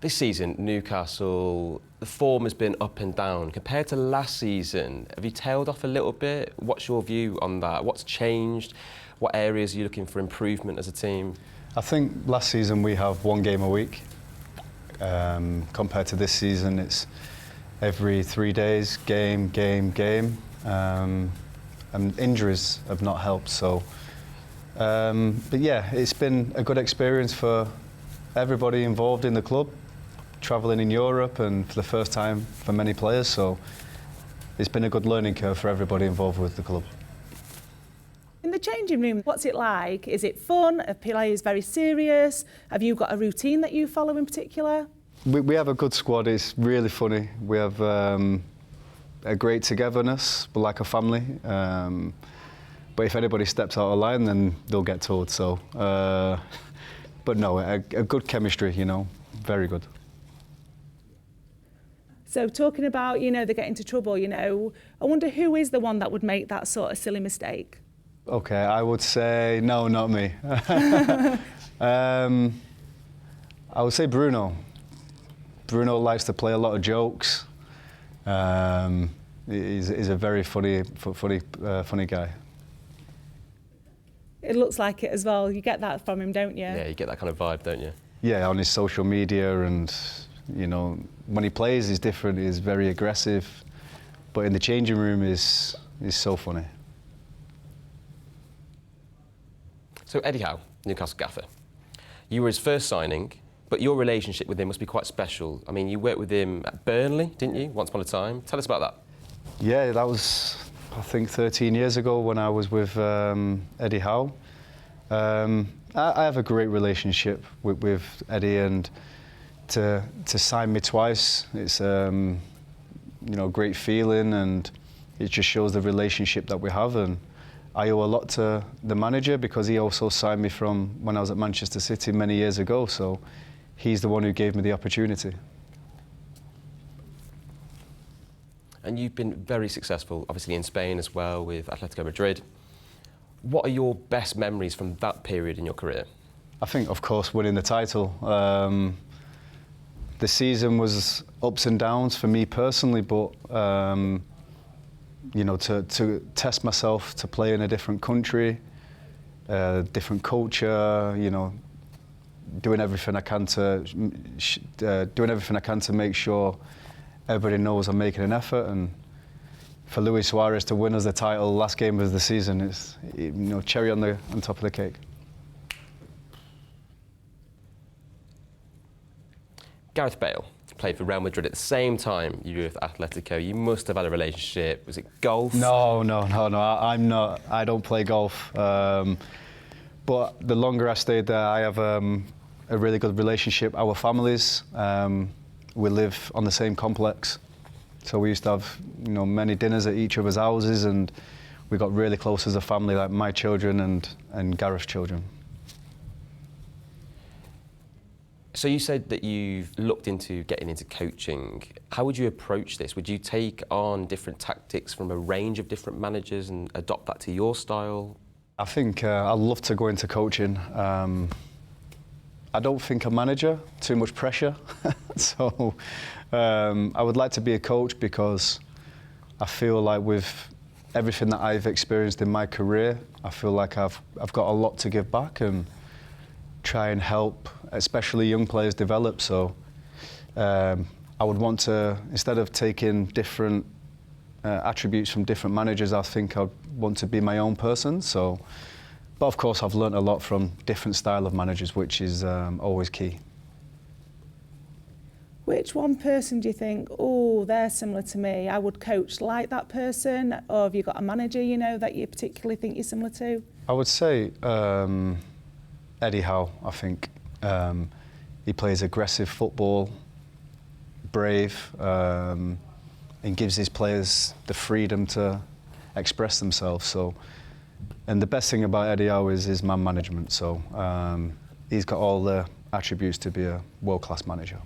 This season, Newcastle, the form has been up and down. Compared to last season, have you tailed off a little bit? What's your view on that? What's changed? What areas are you looking for improvement as a team? I think last season we have one game a week. Compared to this season, it's every 3 days, game. And injuries have not helped, so. But yeah, it's been a good experience for everybody involved in the club, travelling in Europe and for the first time for many players, so it's been a good learning curve for everybody involved with the club. In the changing room, what's it like? Is it fun? Are players very serious? Have you got a routine that you follow in particular? We have a good squad. It's really funny. We have a great togetherness. We're like a family. But if anybody steps out of line, then they'll get told. So, but no, a good chemistry. You know, very good. So talking about, you know, they get into trouble. You know, I wonder who is the one that would make that sort of silly mistake. Okay, I would say no, not me. I would say Bruno. Bruno likes to play a lot of jokes. He's a very funny guy. It looks like it as well. You get that from him, don't you? Yeah, you get that kind of vibe, don't you? Yeah, on his social media, and you know, when he plays, he's different. He's very aggressive, but in the changing room, he's so funny. So Eddie Howe, Newcastle gaffer, you were his first signing, but your relationship with him must be quite special. I mean, you worked with him at Burnley, didn't you, once upon a time? Tell us about that. Yeah, that was, I think, 13 years ago when I was with Eddie Howe. I have a great relationship with Eddie, and to sign me twice, it's you know, a great feeling, and it just shows the relationship that we have. And I owe a lot to the manager because he also signed me from when I was at Manchester City many years ago, so he's the one who gave me the opportunity. And you've been very successful, obviously in Spain as well, with Atletico Madrid. What are your best memories from that period in your career? I think, of course, winning the title. The season was ups and downs for me personally, but you know, to test myself, to play in a different country, different culture, you know, doing everything I can to make sure everybody knows I'm making an effort. And for Luis Suarez to win us the title last game of the season, is, you know, cherry on top of the cake. Gareth Bale played for Real Madrid at the same time you were with Atletico. You must have had a relationship. Was it golf? No. I'm not. I don't play golf. But the longer I stayed there, I have a really good relationship. Our families, we live on the same complex, so we used to have, you know, many dinners at each other's houses, and we got really close as a family, like my children and Gareth's children. So you said that you've looked into getting into coaching. How would you approach this? Would you take on different tactics from a range of different managers and adopt that to your style? I think I'd love to go into coaching. I don't think a manager, too much pressure. So I would like to be a coach because I feel like with everything that I've experienced in my career, I feel like I've got a lot to give back and try and help, especially young players, develop. So I would want to, instead of taking different attributes from different managers, I think I'd want to be my own person. So, but of course, I've learnt a lot from different style of managers, which is always key. Which one person do you think, oh, they're similar to me, I would coach like that person? Or have you got a manager, you know, that you particularly think you're similar to? I would say Eddie Howe. I think he plays aggressive football, brave, and gives his players the freedom to express themselves. So, and the best thing about Eddie Howe is his man management. So he's got all the attributes to be a world-class manager.